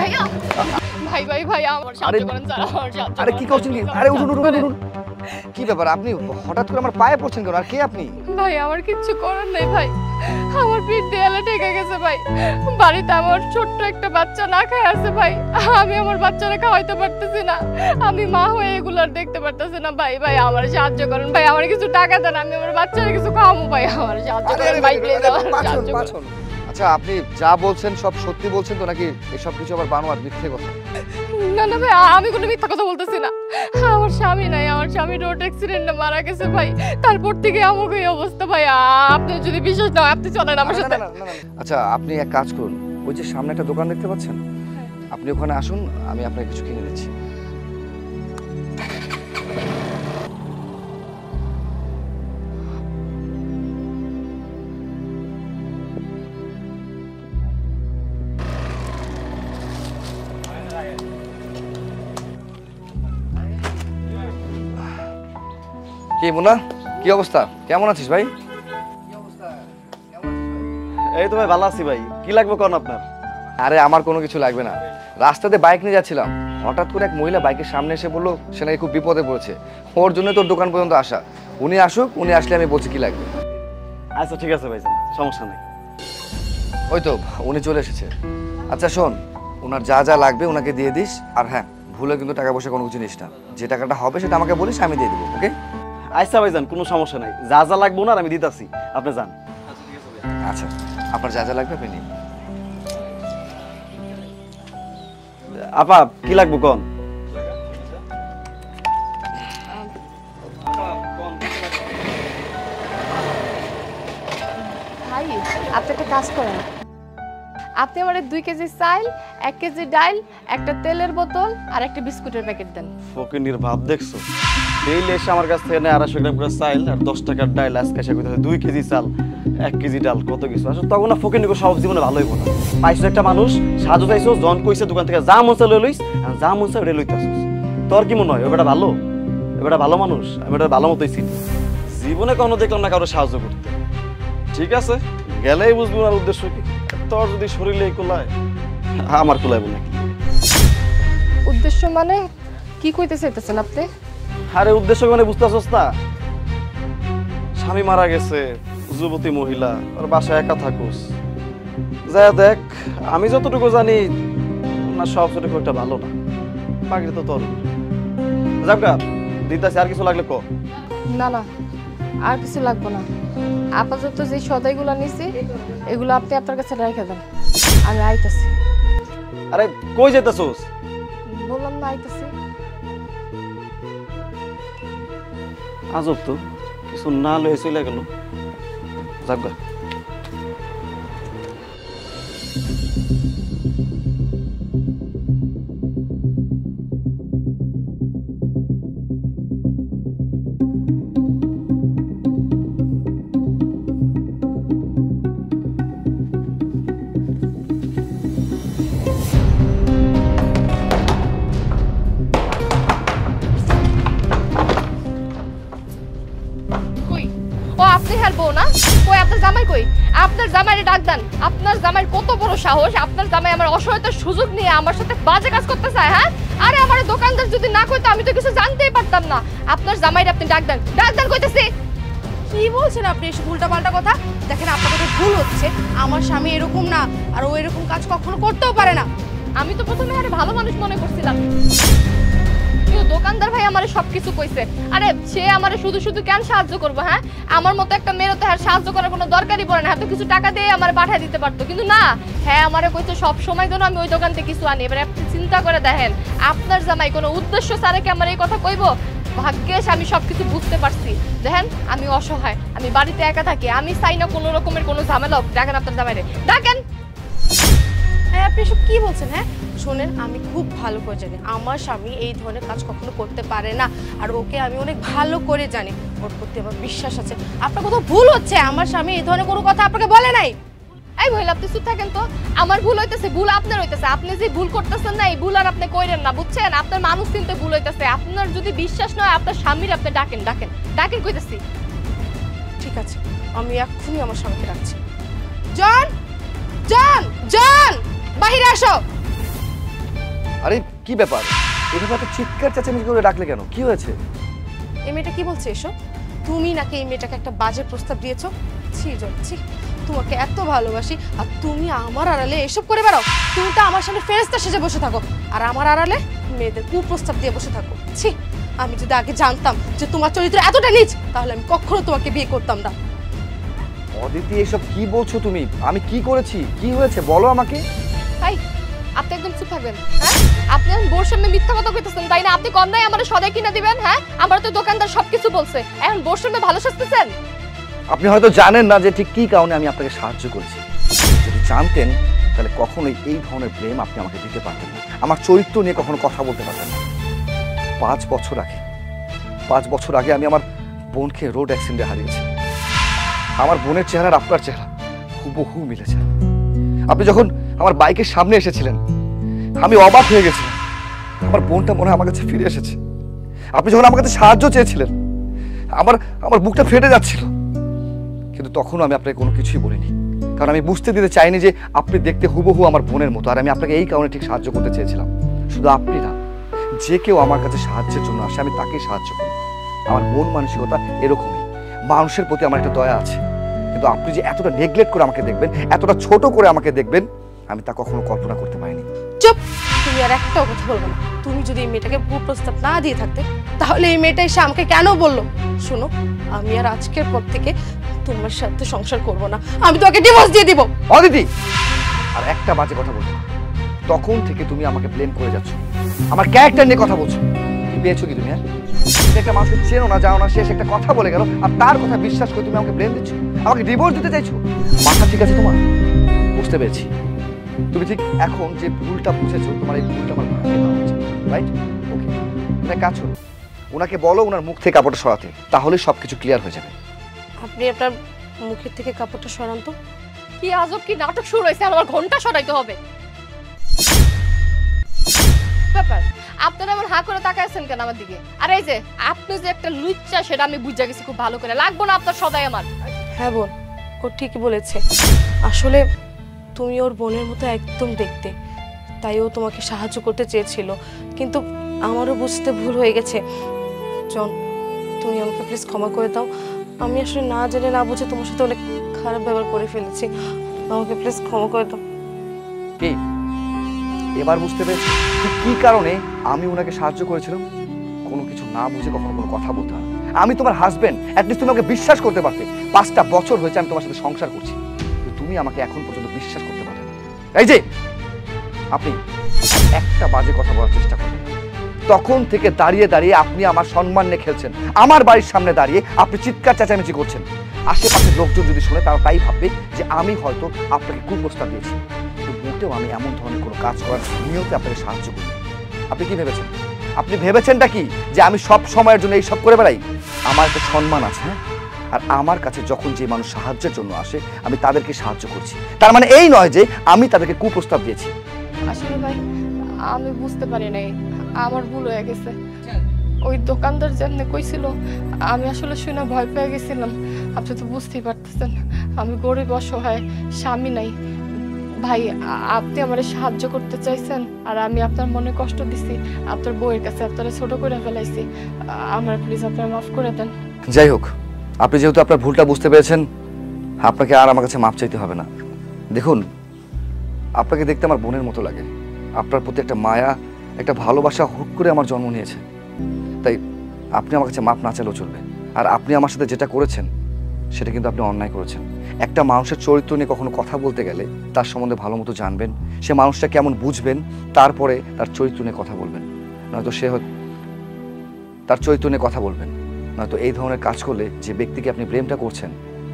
ভাইয়া ভাই ভাই ভাই আমার সাহায্য করেন স্যার আমার সাহায্য আরে কি করছেন কি আরে উঠুন উঠুন উঠুন কি ব্যাপার আপনি হঠাৎ করে আমার পায়ে পড়ছেন কেন আর কে আপনি ভাই আমার কিচ্ছু করার নেই ভাই আমার পিঠ দেয়ালে ঠেকে গেছে ভাই বাড়িতে আমার ছোট্ট একটা বাচ্চা না খেয়ে আছে ভাই আমি আমার বাচ্চারা খাওয়াইতে পারতেছি না আমি মা হয়ে এগুলো আর দেখতে পারতেছি না ভাই ভাই আমার সাহায্য করেন ভাই আমার কিছু টাকা দেন আমি আমার বাচ্চারা কিছু খাওয়াবো ভাই আমার সাহায্য করেন ভাই প্লিজ আমার সাহায্য করুন আচ্ছা আপনি যা বলছেন সব সত্যি বলছেন তো নাকি এসব কিছু আবার বানোয়াট মিথ্যে কথা না না ভাই আমি কোনো মিথ্যা কথা বলতেছি না আমার স্বামী নাই আমার স্বামী রোড অ্যাক্সিডেন্টে মারা গেছে ভাই তারপর থেকে আমাকে এই অবস্থা ভাই আপনি যদি বিশ্বাস না আপনি চলেন আমার সাথে আচ্ছা আপনি এক কাজ করুন ওই যে সামনে একটা দোকান দেখতে পাচ্ছেন আপনি ওখানে আসুন আমি আপনাকে কিছু কিনে দিচ্ছি কি মুন্না কি অবস্থা কেমন আছিস ভাই এই তো ভাই ভালো আছি ভাই কি লাগবে কোন আপনার আরে আমার কোনো কিছু লাগবে না রাস্তাতে বাইক নিয়ে যাচ্ছিলাম হঠাৎ করে এক মহিলা বাইকের সামনে এসে বললো সে নাকি খুব বিপদে পড়েছে ওর জন্য তোর দোকান পর্যন্ত আসা উনি আসুক উনি আসলে আমি বলছি কি লাগবে আচ্ছা ঠিক আছে ভাই সমস্যা নেই ওই তো উনি চলে এসেছে আচ্ছা শোন ওনার যা যা লাগবে ওনাকে দিয়ে দিস আর হ্যাঁ ভুলে কিন্তু টাকা পয়সা কোনো কিছু নিস না যে টাকাটা হবে সেটা আমাকে বলিস আমি দিয়ে দেবো ওকে আচ্ছা ভাইজান কোনো সমস্যা নাই যা যা লাগবে ওনার আমি দিতাছি আপনি যান আচ্ছা আপনার যা যা লাগবে আপনি নিন আপা কি লাগবে কোন ভাই আপনি একটা কাজ করেন আপনি আমার 2 কেজি চাল 1 কেজি ডাল একটা তেলের বোতল আর একটা বিস্কুটের প্যাকেট দেন ফকিনির ভাব দেখছো ডেইলি এসে আমার কাছ থেকে নেয় 250 গ্রাম করে চাল আর 10 টাকার ডাল আজকে এসে কইতাছে 2 কেজি চাল 1 কেজি ডাল কত কিছু আসলে তখন না ফকিনিকে সব জীবনে ভালোই বলা পাইছো একটা মানুষ সাহায্য চাইছো জন কইছে দোকান থেকে যা মন চাই লইস আর যা মন চাই ওটা লইতাছস তোর কি মনে হয় ওটা ভালো ওটা ভালো মানুষ আমি ওটা ভালো মতোই চিনি জীবনে কোনো দেখলাম না কারো সাহায্য করতে ঠিক আছে গেলেই বুঝবো না উদ্দেশ্য কি তোর যদি শরীরে কোলায় আমার কোলায় নাকি উদ্দেশ্য মানে কি কইতে চাইতেছেন আপনি আরে উদ্দেশ্য মানে বুঝতেছস না স্বামী মারা গেছে যুবতী মহিলা আর বাসায় একা থাকুস যা দেখ আমি যতটুকু জানি না সব ছোট একটা ভালো না পাগড়ি তো তোর যাবগা দিতাছি আর কিছু লাগলে ক না না আর কিছু লাগবে না আপাতত যে সদাইগুলো নিছি এগুলো আপনি আপনার কাছে রেখে দেন আমি আইতাছি আরে কই যেতেছস বললাম না আইতাছি আজব তো কিছু না লয়ে চলে গেল যাবগা আপনার জামাইরে ডাক দেন আপনার জামাইর কত বড় সাহস আপনার জামাই আমার অসহায়তার সুযোগ নিয়ে আমার সাথে বাজে কাজ করতে চায় হ্যাঁ আরে আমার দোকানদার যদি না কইতো আমি তো কিছু জানতেই পারতাম না আপনার জামাইরে আপনি ডাক দেন কইতেছি কি বলছেন আপনি এসব উল্টাপাল্টা কথা দেখেন আপনার কথা ভুল হচ্ছে আমার স্বামী এরকম না আর ও এরকম কাজ কখনো করতেও পারে না আমি তো প্রথমে আরে ভালো মানুষ মনে করছিলাম দোকানদার ভাই আমারে সবকিছু কইছে আরে সে আমারে শুধু শুধু কেন সাহায্য করবে হ্যাঁ আমার মতো একটা মেয়ের তো আর সাহায্য করার কোনো দরকারই পড়ে না এত কিছু টাকা দিয়ে আমারে পাঠিয়ে দিতে পারতো কিন্তু না হ্যাঁ আমারে কইছে সব সময় যেন আমি ওই দোকান থেকে কিছু আনি এবারে আপনি চিন্তা করে দেখেন আপনার জামাই কোনো উদ্দেশ্য ছাড়া কি আমার এই কথা কইবো ভাগ্যেশ আমি সবকিছু বুঝতে পারছি দেখেন আমি অসহায় আমি বাড়িতে একা থাকি আমি চাই না কোনো রকমের কোনো ঝামেলা হোক দেখেন আপনার জামাইরে ডাকেন হ্যাঁ আপনি এসব কি বলছেন হ্যাঁ শোনেন আমি খুব ভালো করে জানি আমার স্বামী এই ধরনের কাজ কখনো করতে পারে না আর ওকে আমি অনেক ভালো করে জানি ওর প্রতি আমার বিশ্বাস আছে আপনার কোথাও ভুল হচ্ছে আমার স্বামী এই ধরনের কোনো কথা আপনাকে বলে নাই এই মহিলা আপনি চুপ থাকেন তো আমার ভুল হইতেছে ভুল আপনার হইতেছে আপনি যে ভুল করতেছেন না এই ভুল আর আপনি কইরেন না বুঝছেন আপনার মানুষ চিনতে ভুল হইতেছে আপনার যদি বিশ্বাস নয় আপনার স্বামীর আপনি ডাকেন কইতেছি ঠিক আছে আমি এক্ষুনি আমার স্বামীকে ডাকছি জন জন জন বাইরে আসো আরে কি ব্যাপার, এভাবে এত চিৎকার চেঁচামেচি করে ডাকলে কেন? কি হয়েছে? এই মেয়েটা কি বলছে এসব? তুমি নাকি এই মেয়েটাকে একটা বাজে প্রস্তাব দিয়েছো? ছি জি, তোমাকে এত ভালোবাসি আর তুমি আমার আড়ালে এসব করে বেড়াও। তুমি তো আমার সামনে ফেরেশতা সেজে বসে থাকো আর আমার আড়ালে মেয়েদের কুপ্রস্তাব দিয়ে বসে থাকো। ছি, আমি যদি আগে জানতাম যে তোমার চরিত্র এতটা নীচ, তাহলে আমি কখনো তোমাকে বিয়ে করতাম না। অদিতি এসব কি বলছো তুমি? আমি কি করেছি? কি হয়েছে বলো আমাকে। ভাই আপনি একদম চুপ থাকবেন। হ্যাঁ, আপনি এখন বোর সামনে মিথ্যা কথা কইতেছেন তাই না? আপনি কম নাই আমার সদাই কিনে দিবেন? হ্যাঁ, আমার তো দোকানদার সবকিছু বলছে, এখন বোর সামনে ভালো সাজতেছেন। আপনি হয়তো জানেন না যে ঠিক কি কারণে আমি আপনাকে সাহায্য করেছি। যদি জানতেন তাহলে কখনোই এই ধরনের ব্লেম আপনি আমাকে দিতে পারতেন না, আমার চরিত্র নিয়ে কখনো কথা বলতে পারতেন না। 5 বছর আগে আমি আমার বোনকে রোড অ্যাক্সিডেন্টে হারিয়েছি। আমার বোনের চেহারা আর আপনার চেহারা হুবহু মিলেছে। আপনি যখন আমার বাইকের সামনে এসেছিলেন আমি অবাক হয়ে গেছিলাম, আমার বোনটা মনে হয় আমার কাছে ফিরে এসেছে। আপনি যখন আমার কাছে সাহায্য চেয়েছিলেন আমার বুকটা ফেটে যাচ্ছিল, কিন্তু তখনও আমি আপনাকে কোনো কিছুই বলিনি, কারণ আমি বুঝতে দিতে চাইনি যে আপনি দেখতে হুবহু আমার বোনের মতো। আর আমি আপনাকে এই কারণে ঠিক সাহায্য করতে চেয়েছিলাম। শুধু আপনি না, যে কেউ আমার কাছে সাহায্যের জন্য আসে আমি তাকেই সাহায্য করি। আমার মন মানসিকতা এরকমই, মানুষের প্রতি আমার একটা দয়া আছে। কিন্তু আপনি যে এতটা নেগলেক্ট করে আমাকে দেখবেন, এতটা ছোট করে আমাকে দেখবেন, আমি তা কখনো কল্পনা করতে পারিনি। চুপ, তুমি আর একটাও কথা বলবে না। তুমি যদি এই মেয়েটাকে কুপ্রস্তাব না দিয়ে থাকতে, তাহলে এই মেয়েটা এসে আমাকে কেন বললো? শোনো, আমি আর আজকের পর থেকে তোমার সাথে সংসার করব না, আমি তোমাকে ডিভোর্স দিয়ে দিব। অদিতি, আর একটা বাজে কথা বলছো না। তখন থেকে তুমি আমাকে ব্লেম করে যাচ্ছ, আমার ক্যারেক্টার নিয়ে কথা বলছো। কি পেয়েছো কি তুমি? হ্যাঁ, তুমি একটা মানুষকে চেনো না, জানো না, শেষ একটা কথা বলে গেল আর তার কথা বিশ্বাস করে তুমি আমাকে ব্লেম দিচ্ছ, আমাকে ডিভোর্স দিতে চাইছো। মাথা ঠিক আছে তোমার? বুঝতে পেরেছি, তুমি ঠিক এখন যে ভুলটা বুঝেছো, তোমার এই ভুলটা আমার ভাঙিয়ে দেওয়া হচ্ছে, রাইট? ওকে, তুমি এক কাজ করো, ওনাকে বলো ওনার মুখ থেকে কাপড়টা সরাতে, তাহলে সবকিছু ক্লিয়ার হয়ে যাবে। আপনি আপনার মুখের থেকে কাপড়টা সরান তো। কি আজব কি নাটক শুরু হয়েছে, আমার ঘন্টা সরাইতে হবে। ব্যাপার, আপনারা এমন হাঁ করে তাকাইছেন কেন আমার দিকে? আর এই যে আপনি যে একটা লুচ্চা সেটা আমি বুঝা গেছি খুব ভালো করে, লাগবো না আপনার সদাই আমার। হ্যাঁ বোন, ও ঠিকই বলেছে। আসলে তুমি ওর বোনের মতো একদম দেখতে, তাই ও তোমাকে সাহায্য করতে চেয়েছিল, কিন্তু আমারও বুঝতে ভুল হয়ে গেছে। জন, তুমি আমাকে প্লিজ ক্ষমা করে দাও। আমি আসলে না জেনে না বুঝে তোমার সাথে অনেক খারাপ ব্যবহার করে ফেলেছি। আমাকে প্লিজ ক্ষমা করে দাও। কি এবার বুঝতে পেরেছি ঠিক কি কারণে আমি ওনাকে সাহায্য করেছিলাম? কোনো কিছু না বুঝে কখনো কোনো কথা বলতে হয়। আমি তোমার হাজবেন্ড, অ্যাটলিস্ট তুমি আমাকে বিশ্বাস করতে পারতে। 5টা বছর হয়েছে আমি তোমার সাথে সংসার করছি, কিন্তু তুমি আমাকে এখন পর্যন্ত বিশ্বাস করতে পারলে না। এই যে আপনি একটা বাজে কথা বলার চেষ্টা করেন, তখন থেকে দাঁড়িয়ে দাঁড়িয়ে আপনি আমার সম্মান নিয়ে খেলছেন। আমার বাড়ির সামনে দাঁড়িয়ে আপনি চিৎকার চেঁচামেচি করছেন। আশেপাশের লোকজন যদি শুনে তারা তাই ভাববে যে আমি হয়তো আপনাকে কুপ্রস্তাব দিয়েছি, কিন্তু মোটেও আমি এমন ধরনের কোনো কাজ করার নিয়তে আপনাকে সাহায্য করি। আপনি কি ভেবেছেন? আপনি ভেবেছেনটা কি যে আমি সব সময়ের জন্য এইসব করে বেড়াই? আমার একটা সম্মান আছে, হ্যাঁ? আর আমার কাছে যখন যে মানুষ সাহায্যের জন্য আসে আমি তাদেরকে সাহায্য করছি, তার মানে এই নয় যে আমি তাদেরকে কুপ্রস্তাব দিয়েছি। আসলে ভাই আমি বুঝতে পারি নাই, আমার ভুল হয়ে গেছে। ওই দোকানদার যেমনি কইছিল আমি আসলে শুনে ভয় পেয়ে গেছিলাম। আপনি তো বুঝতেই পারতেছেন আমি গরিব অসহায়, স্বামী নাই। ভাই আপনি আমারে সাহায্য করতে চাইছেন আর আমি আপনার মনে কষ্ট দিছি, আপনার বউয়ের কাছে আপনারা ছোট করে ফেলাইছি। আমার প্লিজ আপনারা মাফ করে দেন। যাই হোক, আপনি যেহেতু আপনার ভুলটা বুঝতে পেরেছেন, আপনাকে আর আমার কাছে মাপ চাইতে হবে না। দেখুন, আপনাকে দেখতে আমার বোনের মতো লাগে। আপনার প্রতি একটা মায়া, একটা ভালোবাসা হুট করে আমার জন্ম নিয়েছে। তাই আপনি আমার কাছে মাপ না চাইলেও চলবে। আর আপনি আমার সাথে যেটা করেছেন সেটা কিন্তু আপনি অন্যায় করেছেন। একটা মানুষের চরিত্র নিয়ে কখনো কথা বলতে গেলে তার সম্বন্ধে ভালো মতো জানবেন, সে মানুষটা কেমন বুঝবেন, তারপরে তার চরিত্র নিয়ে কথা বলবেন। নয়তো তার চরিত্র নিয়ে কথা বলবেন, নয়তো এই ধরনের কাজ করলে যে ব্যক্তিকে আপনি ব্লেমটা করছেন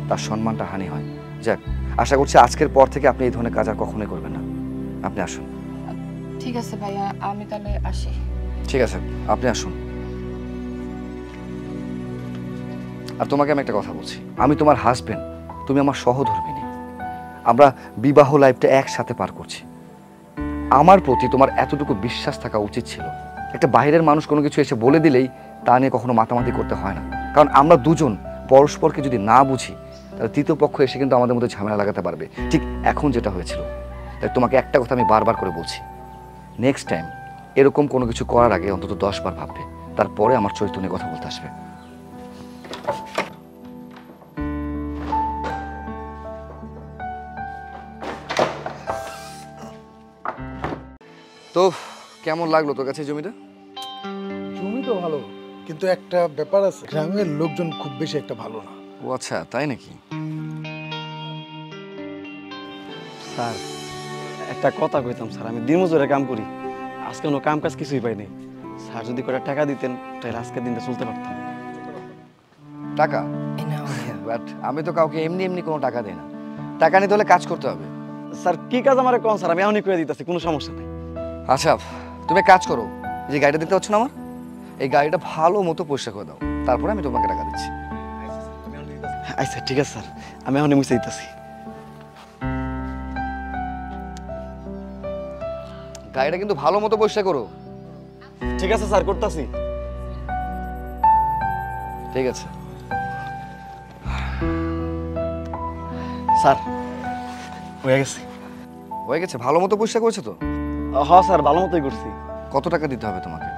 তার সম্মানটা হানি হয়। যাক, আশা করছি আজকের পর থেকে আপনি এই ধরনের কাজ আর কখনোই করবেন না। আপনি আসুন। ঠিক আছে ভাইয়া, আমি তাহলে আসি। ঠিক আছে, আপনি আসুন। আর তোমাকে আমি একটা কথা বলছি, আমি তোমার হাজবেন্ড, তুমি আমার সহধর্মিণী। আমরা বিবাহ লাইফটা একসাথে পার করছি। আমার প্রতি তোমার এতটুকু বিশ্বাস থাকা উচিত ছিল। একটা বাইরের মানুষ কোনো কিছু এসে বলে দিলেই তা নিয়ে কখনো মাতামাতি করতে হয় না, কারণ আমরা দুজন পরস্পরকে যদি না বুঝি তাহলে তৃতীয় পক্ষ এসে কিন্তু আমাদের মধ্যে ঝামেলা লাগাতে পারবে, ঠিক এখন যেটা হয়েছিল। তাই তোমাকে একটা কথা আমি বারবার করে বলছি, নেক্সট টাইম এরকম কোনো কিছু করার আগে অন্তত 10 বার ভাববে, তারপরে আমার চরিত্র নিয়ে কথা বলতে আসবে। তো কেমন লাগলো তোর কাছে জমিটা? জমি তো ভালো, কিন্তু একটা ব্যাপার আছে, গ্রামের লোকজন খুব বেশি একটা ভালো না। ও আচ্ছা, তাই নাকি? স্যার একটা কথা কইতাম স্যার, আমি দিনমজুরে কাম করি, আজকে কোনো কাম কাজ কিছুই পাই নাই। স্যার যদি কটা টাকা দিতেন তাহলে আজকের দিনটা চলতে পারতাম। টাকা? বাট আমি তো কাউকে এমনি এমনি কোনো টাকা দেই না, টাকা নিতে হলে কাজ করতে হবে। স্যার কি কাজ আমারে কোন স্যার, আমি এখনই করে দিতেছি, কোনো সমস্যা নেই। আচ্ছা তুমি এক কাজ করো, যে গাড়িটা দেখতে পাচ্ছ না আমার, এই গাড়িটা ভালো মতো পরিষ্কার করে দাও, তারপরে আমি তোমাকে টাকা দিচ্ছি। আচ্ছা ঠিক আছে স্যার, আমি এখনই মুছে দিতেছি। গাড়িটা কিন্তু ভালো মতো পরিষ্কার করো। ঠিক আছে স্যার, করতেছি। ঠিক আছে স্যার হয়ে গেছে। হয়ে গেছে? ভালো মতো পরিষ্কার করেছো তো? হ্যাঁ স্যার, ভালো মতোই করছি। কত টাকা দিতে হবে তোমাকে?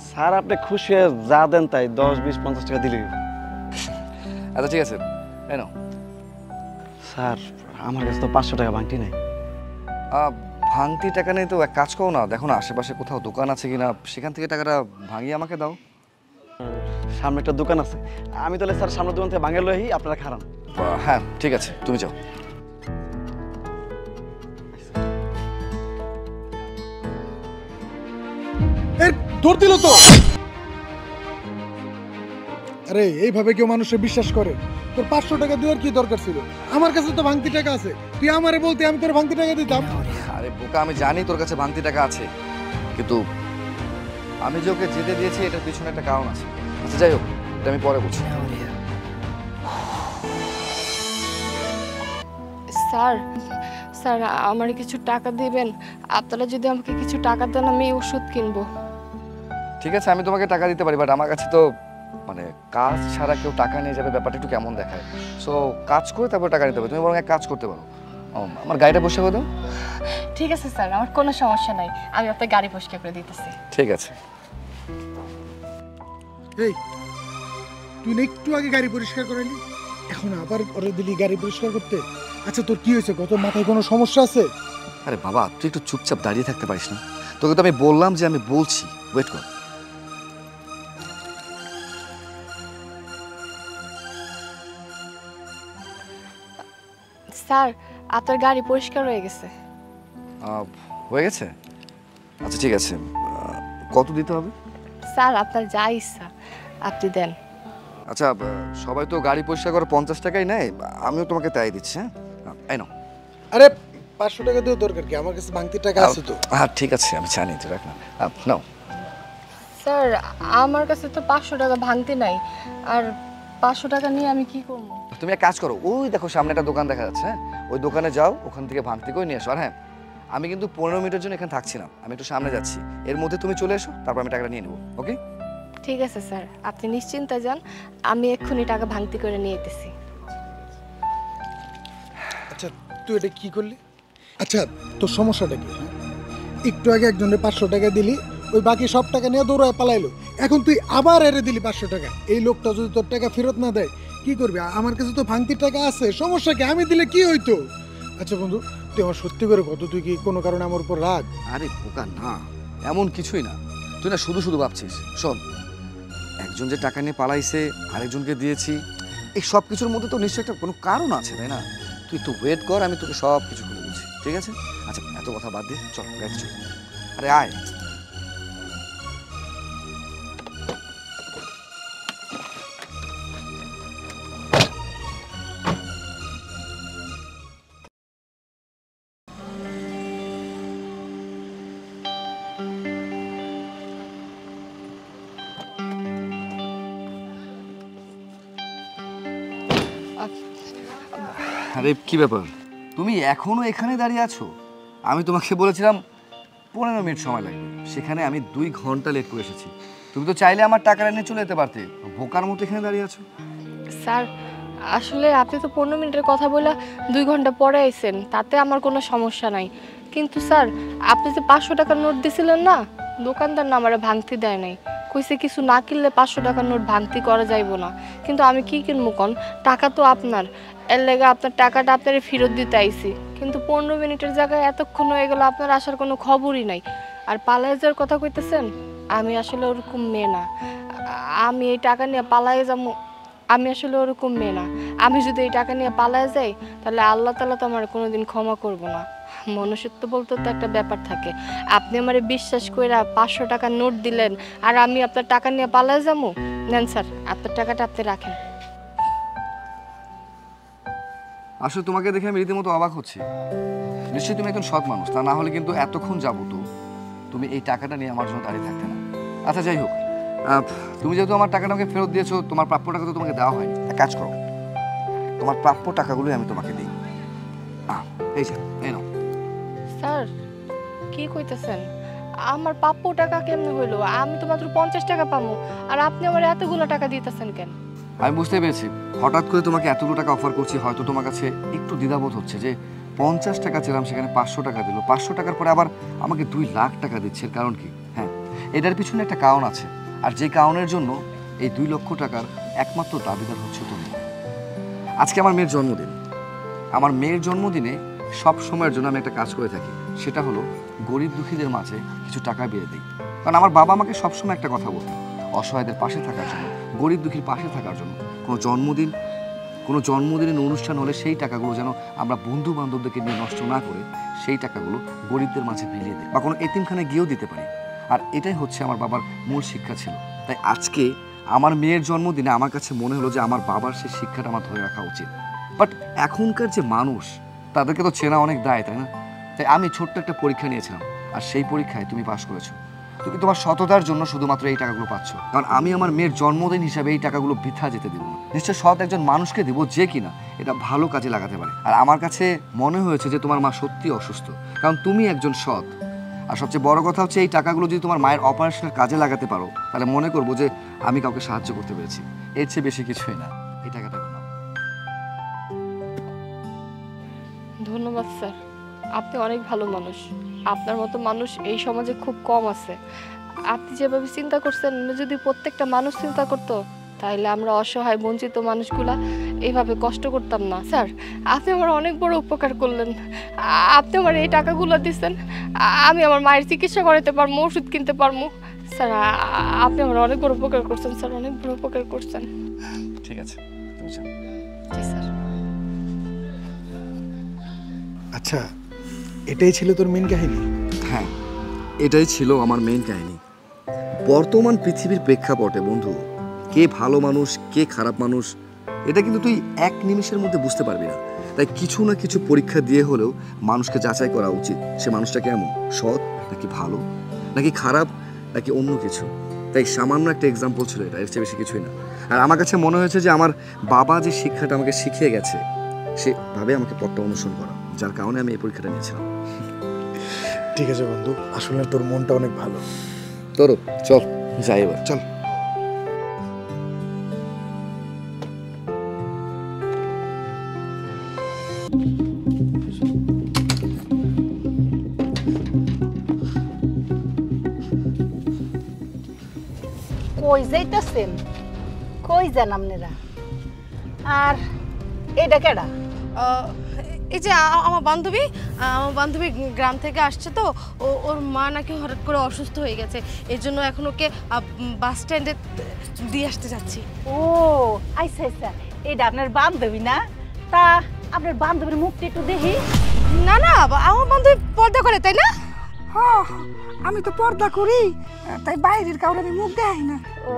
স্যার আপনি খুশি হয়ে যা দেন তাই, 10, 20, 50 টাকা দিলেই। আচ্ছা ঠিক আছে, এই নাও। স্যার আমার কাছে তো 500 টাকা ভাঙটি নাই। ভাঙতি টাকা নেই তো এক কাজ করো না, দেখো না আশেপাশে কোথাও দোকান আছে কিনা, সেখান থেকে টাকাটা ভাঙিয়ে আমাকে দাও। সামনে একটা দোকান আছে, আমি তাহলে স্যার সামনের দোকান থেকে ভাঙে লই, আপনারা খারান। হ্যাঁ ঠিক আছে, তুমি যাও। এর ধর দিল তো। আরে এইভাবে কেউ মানুষের বিশ্বাস করে? তোর 500 টাকা দেওয়ার কি দরকার ছিল? আমার কাছে তো ভাঙতি টাকা আছে, তুই আমারে বলতে আমি তোর ভাঙতি টাকা দিতাম। আরে বোকা, আমি জানি তোর কাছে ভাঙতি টাকা আছে, কিন্তু আমি যে ওকে যেতে দিয়েছি এটার পিছনে একটা কারণ আছে। আচ্ছা যাই হোক, এটা আমি পরে বলছি। স্যার স্যার আমার কিছু টাকা দিবেন? আপনারা যদি আমাকে কিছু টাকা দেন আমি ওষুধ কিনবো। ঠিক আছে, আমি তোমাকে টাকা দিতে পারি, বাট আমার কাছে তো মানে কাজ ছাড়া কেউ টাকা নিয়ে যাবে, ব্যাপারটা একটু কেমন দেখায়। সো কাজ করে তারপর টাকা নিতে হবে। তুমি বরং এক কাজ করতে পারো, আমার গাড়িটা পরিষ্কার করে দাও। ঠিক আছে স্যার, আমার কোনো সমস্যা নাই, আমি আপনার গাড়ি পরিষ্কার করে দিতেছি। ঠিক আছে। এই তুই না একটু আগে গাড়ি পরিষ্কার করালি, এখন আবার ওরে দিলি গাড়ি পরিষ্কার করতে? আচ্ছা তোর কি হয়েছে, কত মাথায় কোনো সমস্যা আছে? আরে বাবা, তুই একটু চুপচাপ দাঁড়িয়ে থাকতে পারিস না? তোকে তো আমি বললাম যে আমি বলছি, ওয়েট কর। স্যার আপনার গাড়ি পরিষ্কার হয়ে গেছে। হয়ে গেছে? আচ্ছা ঠিক আছে, কত দিতে হবে? স্যার আপনার যা ইচ্ছা আপনি দেন। আচ্ছা সবাই তো গাড়ি পরিষ্কার করে 50 টাকাই নেয়, আমিও তোমাকে তাই দিচ্ছি। হ্যাঁ এই নাও। আরে 500 টাকা দেওয়ার দরকার কি, আমার কাছে ভাঙতি টাকা আছে তো। হ্যাঁ ঠিক আছে, আমি জানি, তো রাখ না, নাও। স্যার আমার কাছে তো 500 টাকা ভাঙতে নাই, আর 500 টাকা নিয়ে আমি কি করব? তুমি এক কাজ করো, ওই দেখো সামনে একটা দোকান দেখা যাচ্ছে, হ্যাঁ ওই দোকানে যাও, ওখান থেকে ভাঙতি করে নিয়ে এসো। আর হ্যাঁ, আমি কিন্তু 15 মিনিটের জন্য এখানে থাকছি না, আমি একটু সামনে যাচ্ছি, এর মধ্যে তুমি চলে এসো, তারপর আমি টাকাটা নিয়ে নেবো। ওকে? ঠিক আছে স্যার, আপনি নিশ্চিন্তে যান, আমি এক্ষুনি টাকা ভাঙতি করে নিয়ে যেতেছি। আচ্ছা তুই এটা কি করলি? আচ্ছা তোর সমস্যাটা কি? একটু আগে একজনের 500 টাকা দিলি, ওই বাকি সব টাকা নিয়ে দৌড়ায় পালাইলো, এখন তুই আবার এরে দিলি 500 টাকা। এই লোকটা যদি তোর টাকা ফেরত না দেয় কি করবি? আমার কাছে তো ভাঙতি টাকা আছে, সমস্যা কি? আমি দিলে কি হইতো? আচ্ছা বন্ধু তুই আমার সত্যি করে কত, তুই কি কোনো কারণে আমার উপর রাগ? আরে বোকা না, এমন কিছুই না, তুই না শুধু শুধু ভাবছিস। শোন, একজন যে টাকা নিয়ে পালাইছে, আরেকজনকে দিয়েছি, এই সব কিছুর মধ্যে তো নিশ্চয়ই একটা কোনো কারণ আছে, তাই না? তুই তো ওয়েট কর, আমি তোকে সব কিছু বলে বলছি, ঠিক আছে? আচ্ছা এত কথা বাদ দিয়ে চল গাড়ি চল। আরে আয়। আরে কি ব্যাপার, তুমি এখনো এখানে দাঁড়িয়ে আছো? আমি তোমাকে বলেছিলাম 15 মিনিট সময় লাগবে, সেখানে আমি 2 ঘন্টা লেট করে এসেছি। তুমি তো চাইলে আমার টাকা নিয়ে চলে যেতে পারতে, বোকার মতো এখানে দাঁড়িয়ে আছো। স্যার আসলে আপনি তো 15 মিনিটের কথা বলে 2 ঘন্টা পরে আইছেন, তাতে আমার কোনো সমস্যা নাই। কিন্তু স্যার, আপনি যে 500 টাকার নোট দিছিলেন না, দোকানদার না আমারে ভাঙতি দেয় নাই। কইছে কিছু না কিনলে 500 টাকার নোট ভাঙতি করা যাইব না। কিন্তু আমি কি কিনবো কোন? টাকা তো আপনার, এর লেগে আপনার টাকাটা আপনারে ফেরত দিতে আইছি। কিন্তু 15 মিনিটের জায়গায় এতক্ষণ হয়ে গেল, আপনার আসার কোনো খবরই নাই। আর পালায়ে যাওয়ার কথা কইতেছেন, আমি আসলে ওরকম মেয়ে না। আমি এই টাকা নিয়ে পালায়ে যাবো, আমি আসলে ওরকম মেয়ে না। আমি যদি এই টাকা নিয়ে পালায়ে যাই, তাহলে আল্লাহ তাআলা তো আমার কোনোদিন ক্ষমা করবো না। মনুষ্যত্ব বলতে তো একটা ব্যাপার থাকে। আপনি আমারে বিশ্বাস কইরা 500 টাকা নোট দিলেন, আর আমি আপনার টাকা নিয়ে পালায়ে যাবো? নেন স্যার, আপনার টাকাটা আপনি রাখেন। আসলে তোমাকে দেখে আমি রীতিমতো অবাক হচ্ছি। নিশ্চয়ই তুমি একজন সৎ মানুষ, তা না হলে কিন্তু এতক্ষণ যাবত তুমি এই টাকাটা নিয়ে আমার জন্য দাঁড়িয়ে থাকতে না। আচ্ছা যাই হোক, তুমি যেহেতু আমার টাকাটা আমাকে ফেরত দিয়েছো, তোমার প্রাপ্য টাকা তো তোমাকে দেওয়া হয়নি। এক কাজ করো, তোমার প্রাপ্য টাকাগুলোই আমি তোমাকে দিই। এই যে, এই নাও। স্যার, কি কইতেছেন? আমার প্রাপ্য টাকা কেমনে হইলো? আমি তো মাত্র 50 টাকা পাবো, আর আপনি আমার এতগুলো টাকা দিতেছেন কেন? আমি বুঝতে পেরেছি, হঠাৎ করে তোমাকে এতগুলো টাকা অফার করছি, হয়তো তোমার কাছে একটু দ্বিধাবোধ হচ্ছে যে 50 টাকা ছিলাম, সেখানে 500 টাকা দিল। 500 টাকার পরে আবার আমাকে 2 লাখ টাকা দিচ্ছে, এর কারণ কি? হ্যাঁ, এটার পিছনে একটা কারণ আছে, আর যে কারণের জন্য এই 2 লক্ষ টাকার একমাত্র দাবিদার হচ্ছে তুমি। আজকে আমার মেয়ের জন্মদিন। আমার মেয়ের জন্মদিনে সব সময়ের জন্য আমি একটা কাজ করে থাকি, সেটা হলো গরিব দুঃখীদের মাঝে কিছু টাকা বেড়ে দিই। কারণ আমার বাবা আমাকে সবসময় একটা কথা বলতেন, অসহায়দের পাশে থাকার জন্য, গরিব দুঃখীর পাশে থাকার জন্য। কোনো জন্মদিনের অনুষ্ঠান হলে সেই টাকাগুলো যেন আমরা বন্ধু বান্ধবদেরকে নিয়ে নষ্ট না করে সেই টাকাগুলো গরিবদের মাঝে বিলিয়ে দিই, বা কোনো এতিমখানায় গিয়েও দিতে পারি। আর এটাই হচ্ছে আমার বাবার মূল শিক্ষা ছিল। তাই আজকে আমার মেয়ের জন্মদিনে আমার কাছে মনে হলো যে আমার বাবার সেই শিক্ষাটা আমার ধরে রাখা উচিত। বাট এখনকার যে মানুষ, তাদেরকে তো চেনা অনেক দায়, তাই না? তাই আমি ছোট্ট একটা পরীক্ষা নিয়েছিলাম, আর সেই পরীক্ষায় তুমি পাশ করেছো। তুমি তোমার সততার জন্য শুধুমাত্র এই টাকাগুলো পাচ্ছ, কারণ আমি আমার মেয়ের জন্মদিন হিসাবে এই টাকাগুলো বৃথা যেতে দেবো না। নিশ্চয় সৎ একজন মানুষকে দেবো যে কিনা এটা ভালো কাজে লাগাতে পারে। আর আমার কাছে মনে হয়েছে যে তোমার মা সত্যি অসুস্থ, কারণ তুমি একজন সৎ। আর সবচেয়ে বড় কথা হচ্ছে, এই টাকাগুলো যদি তোমার মায়ের অপারেশনের কাজে লাগাতে পারো, তাহলে মনে করবো যে আমি কাউকে সাহায্য করতে পেরেছি। এর চেয়ে বেশি কিছুই না। এই টাকাটা নাও। ধন্যবাদ স্যার, আপনি অনেক ভালো মানুষ। আপনার মতো মানুষ এই সমাজে খুব কম আছে। আপনি যেভাবে চিন্তা করছেন, যদি প্রত্যেকটা মানুষ চিন্তা করতো, তাহলে আমরা অসহায় বঞ্চিত মানুষগুলা এইভাবে কষ্ট করতাম না। স্যার, আপনি আমার অনেক বড় উপকার করলেন। আপনি আমার এই টাকাগুলো দিচ্ছেন, আমি আমার মায়ের চিকিৎসা করাতে পারবো, ওষুধ কিনতে পারবো। স্যার, আপনি আমার অনেক বড় উপকার করছেন স্যার, অনেক বড় উপকার করছেন। ঠিক আছে, তুমি যাও। জি স্যার। আচ্ছা, এটাই ছিল তোর মেন কাহিনী? হ্যাঁ, এটাই ছিল আমার মেইন কাহিনী। বর্তমান পৃথিবীর প্রেক্ষাপটে বন্ধু, কে ভালো মানুষ কে খারাপ মানুষ, এটা কিন্তু তুই এক নিমিষের মধ্যে বুঝতে পারবি না। তাই কিছু না কিছু পরীক্ষা দিয়ে হলেও মানুষকে যাচাই করা উচিত, সে মানুষটা কেমন, সৎ নাকি ভালো, নাকি খারাপ, নাকি অন্য কিছু। তাই সামান্য একটা এক্সাম্পল ছিল এটা, এর চেয়ে বেশি কিছুই না। আর আমার কাছে মনে হয়েছে যে আমার বাবা যে শিক্ষাটা আমাকে শিখিয়ে গেছে, সেভাবে আমাকে পথটা অনুসরণ করা, যার কারণে আমি এই পরীক্ষাটা নিয়েছিলাম। ঠিক আছে বন্ধু, আসলে তোর মনটা অনেক ভালো। তোর চল যাই এবার, চল। কই যাইতেছেন? কই যান আপনারা? আর এটা কেডা? এই যে আমার বান্ধবী গ্রাম থেকে আসছে, তো ওর মা নাকি হঠাৎ করে অসুস্থ হয়ে গেছে, এর জন্য এখন ওকে বাস স্ট্যান্ডে দিয়ে আসতে যাচ্ছি। ও আচ্ছা আচ্ছা, এটা আপনার বান্ধবী না? তা আপনার বান্ধবীর মুখটা একটু দেখি। না না, আমার বান্ধবী পর্দা করে, তাই না? হ্যাঁ, আমি তো পর্দা করি, তাই বাইরের কাউরে আমি মুখ দেখাই না। ও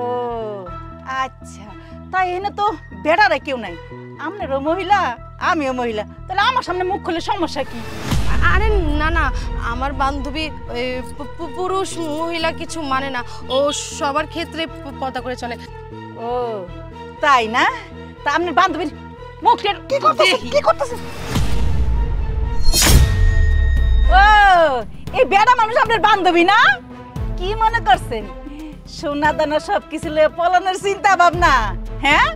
আচ্ছা, তাই এনে তো বেড়ারে কেউ নাই, আপনারও মহিলা আমিও মহিলা, তাহলে আমার সামনে মুখ খুলে সমস্যা কি? আরে না না, আমার বান্ধবী পুরুষ মহিলা কিছু মানে না, ও সবার ক্ষেত্রে পর্দা করে চলে। ও তাই না? তা আপনার বান্ধবীর মুখটা কি করতেছে? কি করতেছে? ও এই বেড়া মানুষ আপনার বান্ধবী না? কি মনে করছেন সোনা দানা সব কিছু লয়ে পলানোর চিন্তা ভাবনা? হ্যাঁ,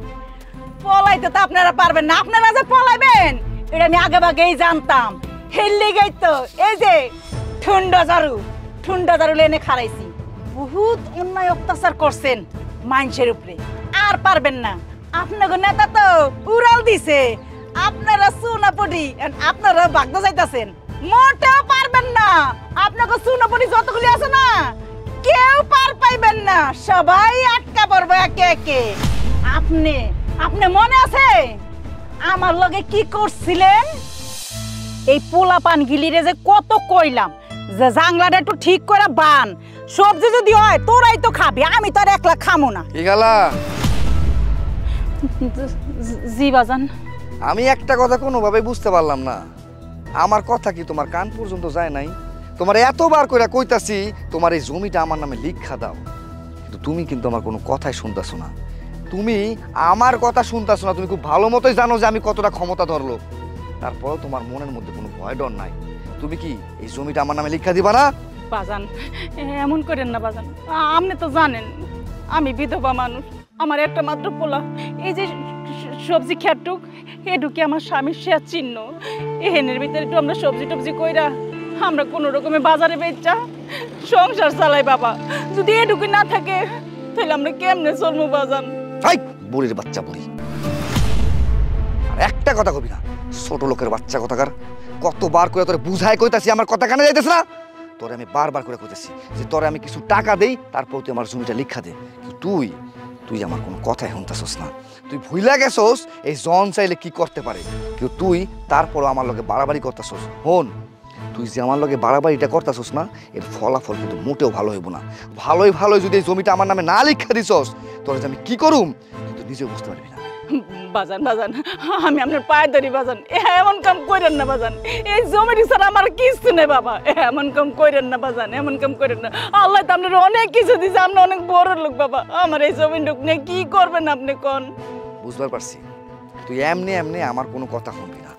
পলাইতে তো আপনারা পারবেন না, আপনারা যে পলাইবেন এটা আমি আগে ভাগেই জানতাম। হেললে গেই তো এই যে ঠুন্ডা ঝাড়ু এনে খারাইছি। বহুত অন্যায় অত্যাচার করছেন মানুষের উপরে, আর পারবেন না। আপনাকে নেতা তো উড়াল দিছে, আপনারা সুনাপড়ি আপনারা ভাগ্য যাইতাছেন, মোটেও পারবেন না। আপনাকে সুনাপড়ি যতগুলি আছে না কেউ পার পাইবেন না, সবাই আটকা পড়বে একে একে। আপনি মনে আছে আমার লগে কি করছিলেন? এই পোলা পান গিলিরে যে কত কইলাম যে জাংলাটা একটু ঠিক করে বান, সবজি যদি হয় তোরাই তো খাবি, আমি তো আর একলা খামো না। কি গালা? জি বাজান। আমি একটা কথা কোনোভাবে বুঝতে পারলাম না, আমার কথা কি তোমার কান পর্যন্ত যায় নাই? তোমার এতবার করে কইতাছি তোমার এই জমিটা আমার নামে লিখা দাও, কিন্তু তুমি কিন্তু আমার কোনো কথাই শুনতেছো না। তুমি আমার কথা শুনতেছো না। তুমি খুব ভালো মতোই জানো যে আমি কতটা ক্ষমতা ধরলো, তারপর তোমার মনের মধ্যে কোনো ভয় ডর নাই। তুমি কি এই জমিটা আমার নামে লিখা দিবা না? বাজান এমন করেন না বাজান, আপনি তো জানেন আমি বিধবা মানুষ, আমার একটা মাত্র পোলা। এই যে সবজি খেটুক এটুকি আমার স্বামীর শেয়ার চিহ্ন, এহেনের ভিতরে একটু আমরা সবজি টবজি কইরা আমরা কোনো রকমে বাজারে বেচা সংসার চালাই। বাবা যদি এটুকু না থাকে তাহলে আমরা কেমনে চলবো বাজান? বুড়ির বাচ্চা বুড়ি, আর একটা কথা কবি না, ছোট লোকের বাচ্চা কথাকার। কতবার করে তোরে বুঝাই কইতাছি, আমার কথা কানে যাইতেছে না? তোরে আমি বারবার করে কইতেছি যে তোরে আমি কিছু টাকা দেই, তারপর তুই আমার জমিটা লিখা দে। তুই তুই আমার কোনো কথাই শুনতেছস না। তুই ভুইলা গেছস এই জন চাইলে কি করতে পারে, কিন্তু তুই তারপরও আমার লগে বাড়াবাড়ি করতেছস। হন, তুই যে আমার লগে বাড়াবাড়িটা করতেছস না, এর ফলাফল কিন্তু মোটেও ভালো হইব না। ভালোই যদি এই জমিটা আমার নামে না লিখা দিছস, তোরে যে আমি কি করুম তুই নিজেও বুঝতে পারবি না। বাজান আমি আপনার পায়ে ধরি বাজান, এমন কাম করেন না বাজান। এই জমিটি ছাড়া আমার কিছু নেই বাবা, এমন কাম করেন না বাজান, এমন কাম করেন না। আল্লাহ তো আপনার অনেক কিছু দিয়েছে, আপনি অনেক বড় লোক বাবা। আমার এই জমিটুক নিয়ে কি করবেন আপনি কোন? বুঝবার পারছি, তুই এমনি আমার কোনো কথা শুনবি না।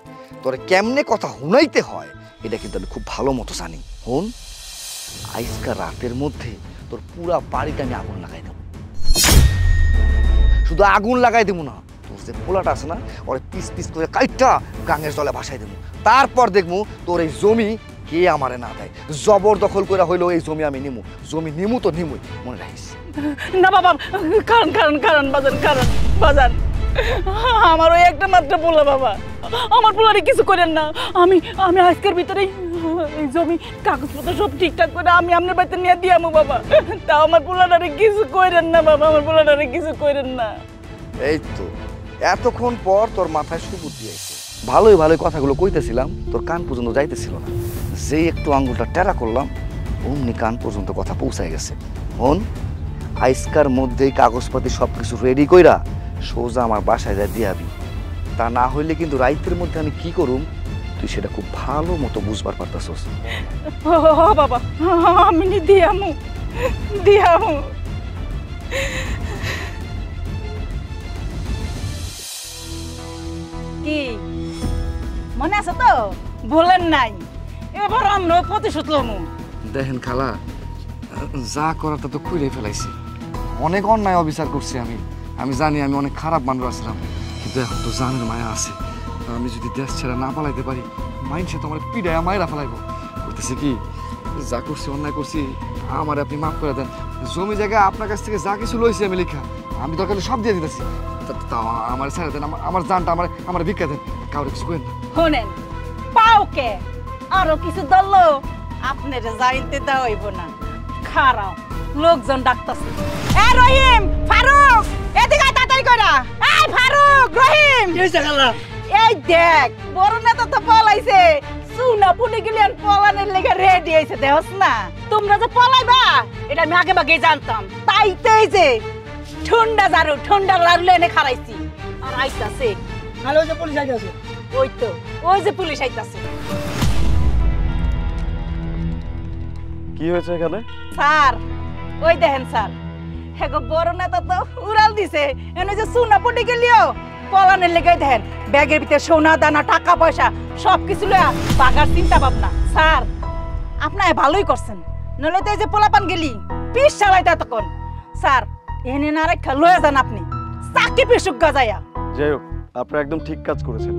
তোরে কেমনে কথা শুনাইতে হয় এটা কিন্তু আমি খুব ভালো মতো জানি। হন, আজকা রাতের মধ্যে তোর পুরা বাড়িতে আমি আগুন লাগাই দেবো। শুধু আগুন লাগাই দেবো না, তোর যে পোলাটা আছে না ওরে পিস পিস করে কাইটটা গাঙের জলে ভাসাই দেবো। তারপর দেখবো তোর এই জমি কে আমারে না দেয়। জবরদখল করে হইলেও এই জমি আমি নিমু, জমি নিমু তো নিমুই, মনে রাখিস। না বাবা, কারণ বাজান আমার ওই একটা মাত্র পোলা বাবা, আমার পোলারে কিছু করেন না। আমি আজকের ভিতরেই এই জমি কাগজপত্র সব ঠিকঠাক করে আমি আপনার বাড়িতে নিয়ে দিয়ামু বাবা। তা আমার পোলাটারে কিছু করেন না বাবা, আমার পোলাটারে কিছু করেন না। এই তো এতক্ষণ পর তোর মাথায় সুবুদ্ধি আইছে। ভালোই কথাগুলো কইতেছিলাম, তোর কান পর্যন্ত যাইতেছিল না। যেই একটু আঙ্গুলটা টেরা করলাম অমনি কান পর্যন্ত কথা পৌঁছায় গেছে। হন, আইসকার মধ্যেই কাগজপাতি সবকিছু রেডি কইরা সোজা আমার বাসায় যা দিয়াবি। তা না হইলে কিন্তু রাইতের মধ্যে আমি কি করুম তুই সেটা খুব ভালো মতো বুঝবার পারতাছস। বাবা আমি দিয়ামু। কি মনে আছে তো? বলেন নাই, এবার আমরা প্রতিশোধ লমু। দেখেন খালা, যা করাটা তো খুঁড়ে ফেলাইছি। অনেক অন্যায় অবিচার করছি আমি জানি আমি অনেক খারাপ মানুষ আসলাম, কিন্তু এখন তো জানের মায়া আছে। আমি যদি দেশ ছেড়ে না পালাইতে পারি, মাইন্ডসে তো আমার পিড়ায় মায়েরা ফেলাইব। করতেছি কি, যা করছি অন্যায় করছি, আমার আপনি মাফ করে দেন। জমি জায়গা আপনার কাছ থেকে যা কিছু লইছি আমি লেখা, আমি দরকার সব দিয়ে দিতেছি। তাও আমার ছেড়ে দেন, আমার জানটা আমার ভিক্ষা দেন, কাউরে কিছু করেন না। শোনেন পাওকে আরো কিছু দল আপনার যাইতে দেওয়া হইব না। খারাপ লোকজন ডাকতেছে। এ রহিম, ফারুক, এদিকে তাড়াতাড়ি কইরা। এই ফারুক, রহিম, কি হইছে খালা? এই দেখ বড় নেতা তো পলাইছে। সুনা পুনে গেলেন পলানের লেগে রেডি হইছে, দেখছ না? তোমরা যে পলাইবা এটা আমি আগে ভাগে জানতাম, তাইতেই যে ঠান্ডা ঝাড়ু এনে খারাইছি। আর আইতাছে খালা ওই যে পুলিশ আইতাছে। ওই যে পুলিশ আইতাছে। কি হয়েছে এখানে? স্যার ওই দেখেন স্যার, হেগো বড় নেতা তো উড়াল দিছে। এনে যে সোনা পড়ে গেলিও পলানের লেগে দেখেন ব্যাগের ভিতরে সোনা দানা টাকা পয়সা সবকিছু লয়া বাগার চিন্তা ভাবনা। স্যার আপনারা ভালোই করছেন, নলে তো এই যে পোলাপান গেলি পিস চালাইতে তখন। স্যার এনে না রেখা লয়ে যান আপনি। চাকরি পেশুক গাজায়া। যাই হোক, আপনারা একদম ঠিক কাজ করেছেন।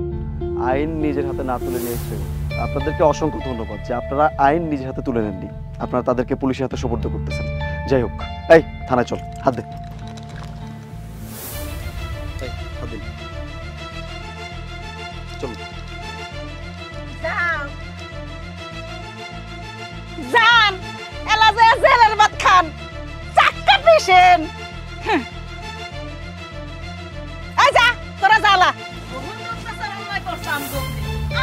আইন নিজের হাতে না তুলে নিয়েছে, আপনাদেরকে অসংখ্য ধন্যবাদ যে আপনারা আইন নিজের হাতে তুলে নেননি, আপনারা তাদেরকে পুলিশের হাতে সোপর্দ করতেছেন। যাই হোক, এই থানায় চল, হাত দে। চলুন। যান এলা যে জেলের ভাত খান, চাক্কা পিসেন। এই যা তোরা জ্বালা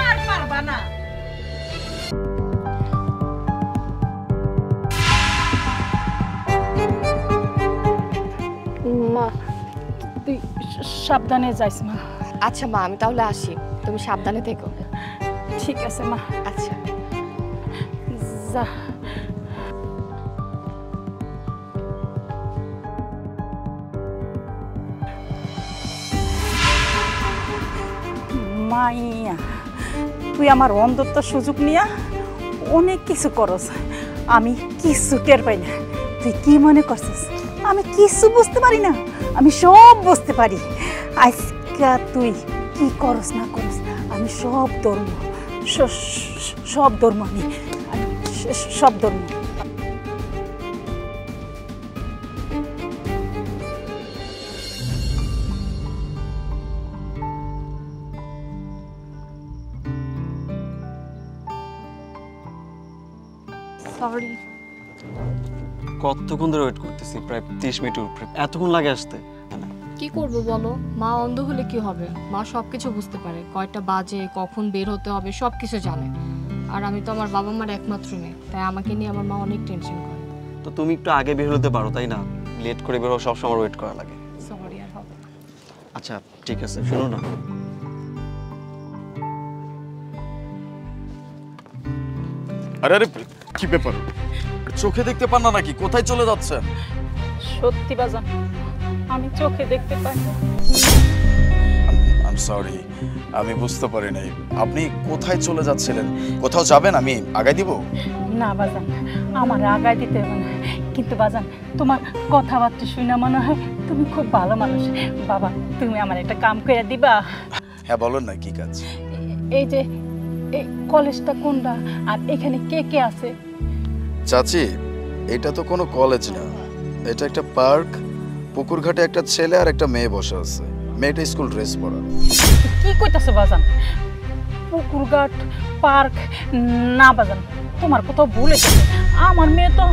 আর পারবা না। মা তুই সাবধানে যাইস মা। আচ্ছা মা, আমি তাহলে আসি, তুমি সাবধানে থেকো। ঠিক আছে মা। আচ্ছা যা। মাইয়া, তুই আমার অন্ধত্ব সুযোগ নিয়া অনেক কিছু করস, আমি কিছু টের পাই না। তুই কি মনে করছিস আমি কিছু বুঝতে পারি না? আমি সব বুঝতে পারি। আজকে তুই কি করস না করস আমি সব ধর্ম, সব ধর্ম আমি সব ধর্ম। সরি। কতক্ষণ ধরে ওয়েট করতেছি? প্রায় 30 মিনিটের উপরে। এতক্ষণ লাগে আসতে? কি করব বলো, মা অন্ধ হলে কি হবে? মা সবকিছু বুঝতে পারে, কয়টা বাজে, কখন বের হতে হবে, সবকিছু জানে। আর আমি তো আমার বাবা মার একমাত্র মেয়ে, তাই আমাকে নিয়ে আমার মা অনেক টেনশন করে। তো তুমি একটু আগে বের হতে পারো, তাই না? লেট করে বের হওয়া সবসময় ওয়েট করা লাগে। সরি, আর হবে না। আচ্ছা ঠিক আছে, শুনো না, আরে আরে কি ব্যাপার, চোখে দেখতে পান না নাকি? কোথায় চলে যাচ্ছেন? সত্যি বাজান, আমি চোখে দেখতে পাই না। আই এম সরি, আমি বুঝতে পারি নাই। আপনি কোথায় চলে যাচ্ছিলেন? কোথাও যাবেন? আমি আগাই দিব? না বাজান, আমার আগায় দিতে হবে না, কিন্তু বাজান তোমার কথাবার্তা শুনে মনে হয় তুমি খুব ভালো মানুষ। বাবা তুমি আমার একটা কাম করে দিবা? হ্যাঁ বলুন না, কি কাজ? এই যে এই কলেজটা কোনটা, আর এখানে কে কে আছে? চাচি, এটা তো কোনো কলেজ না, এটা একটা পার্ক। পুকুর ঘাটে একটা ছেলে আর একটা মেয়ে বসে আছে। মেয়েটা স্কুল ড্রেস পরা। কি কইতাছো বাজান? পুকুর ঘাট, পার্ক? না বাজান, তোমার কোথাও ভুল হয়েছে। আমার মেয়ে তো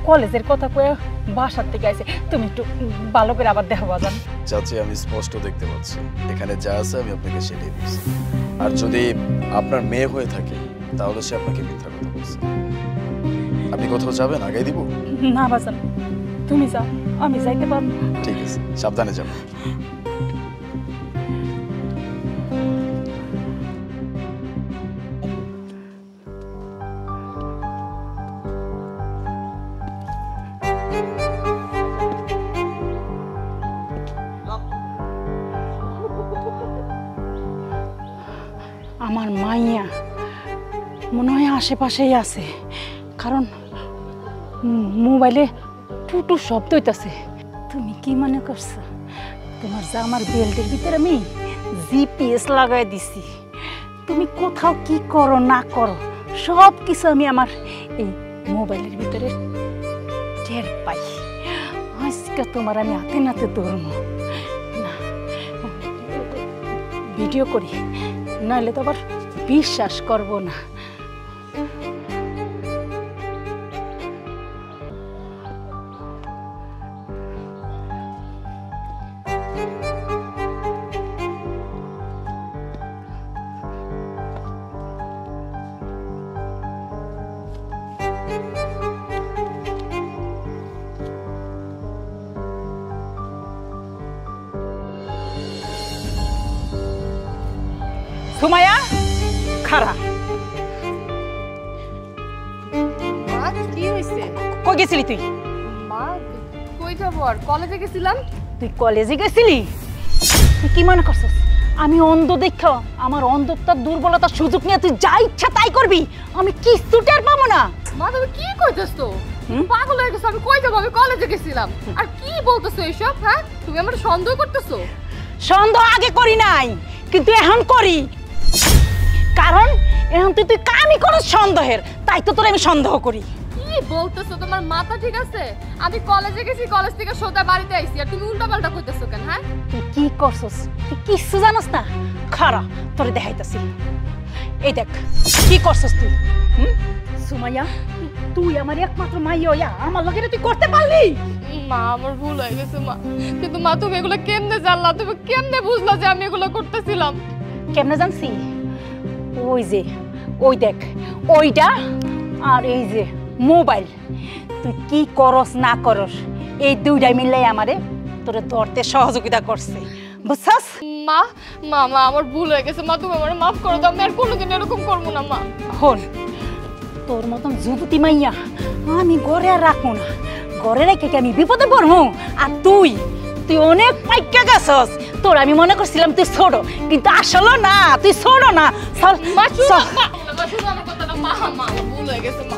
কলেজের কথা কয়ে বাসার থেকে আইছে। তুমি একটু ভালো করে আবার দেখো বাজান। চাচি, আমি স্পষ্ট দেখতে পাচ্ছি এখানে যা আছে আমি আপনাকে সেটাই বলছি। আর যদি আপনার মেয়ে হয়ে থাকে তাহলে সে আপনাকে মিথ্যা কথা বলছে। আপনি কোথাও যাবেন? আগাই দিব? না বাজান, তুমি যাও, আমি যাইতে পারবো। ঠিক আছে, সাবধানে যাবেন। আমার মাইয়া মনে হয় আশেপাশেই আছে, কারণ মোবাইলে টুটু শব্দ হইতাছে। তুমি কি মনে করছো তোমার জামার বেল্টের ভিতরে আমি জিপিএস লাগাই দিছি? তুমি কোথাও কি করো না করো সব কিছু আমি আমার এই মোবাইলের ভিতরে টের পাই। আজকে তোমার আমি হাতে নাতে ধরবো না, ভিডিও করি, নাহলে তো আবার বিশ্বাস করবো না। সুমাইয়া খারা, মা কি হইছে? কই গেছিলি তুই? মা কই যাবো আর, কলেজে গেছিলাম। তুই কলেজে গেছিলি? তুই কি মনে করছিস আমি অন্ধ দেখো আমার অন্ধত্ব দুর্বলতার সুযোগ নিয়ে তুই যা ইচ্ছা তাই করবি? আমি কিছু টের পাবো না। মা তুমি কি কইতেছো? পাগল হয়ে গেছো? আমি কই যাবো? আমি কলেজে গেছিলাম। আর কি বলতেছো এইসব? হ্যাঁ, তুমি আমার সন্দেহ করতেছো? সন্দেহ আগে করি নাই, কিন্তু এখন করি। কারণ এখন তুই কামই করস সন্দেহের, তাই তো তোর আমি সন্দেহ করি। কি বলতেছো? তোমার মাথা ঠিক আছে? আমি কলেজে গেছি, কলেজ থেকে সোজা বাড়িতে আইছি, আর তুমি উল্টাপাল্টা কইতেছো কেন? হ্যাঁ, তুই কি করছস? তুই কিচ্ছু জানোস না? খারা তোরে দেখাইতাছি। এই দেখ কি করছস তুই। সুমাইয়া, তুই আমার একমাত্র মাইয়া, আমার লগে তুই করতে পারলি? মা আমার ভুল হয়ে গেছে মা। কিন্তু মা তুমি এগুলো কেমনে জানলা? তুমি কেমনে বুঝলা যে আমি এগুলো করতেছিলাম? কেমনে জানছি? ওই যে ওই দেখ, ওইটা আর এই যে মোবাইল, তুই কি করস না করস এই দুইটাই মিললে আমারে তোরে ধরতে সহযোগিতা করছে, বুঝছস? মা মা মা আমার ভুল হয়ে গেছে মা, তুমি আমার মাফ করে দাও। আমি আর কোনোদিন এরকম করবো না মা। হন, তোর মতন যুবতী মাইয়া আমি ঘরে আর রাখবো না। ঘরে রেখে কি আমি বিপদে পড়বো? আর তুই অনেক পাইকা গেছস। তোর আমি মনে করছিলাম তুই ছোট, কিন্তু আসলে না, তুই ছোট না। মা শুনো, মা শুনো আমার কথা না। মা মা আমার ভুল হয়ে গেছে মা।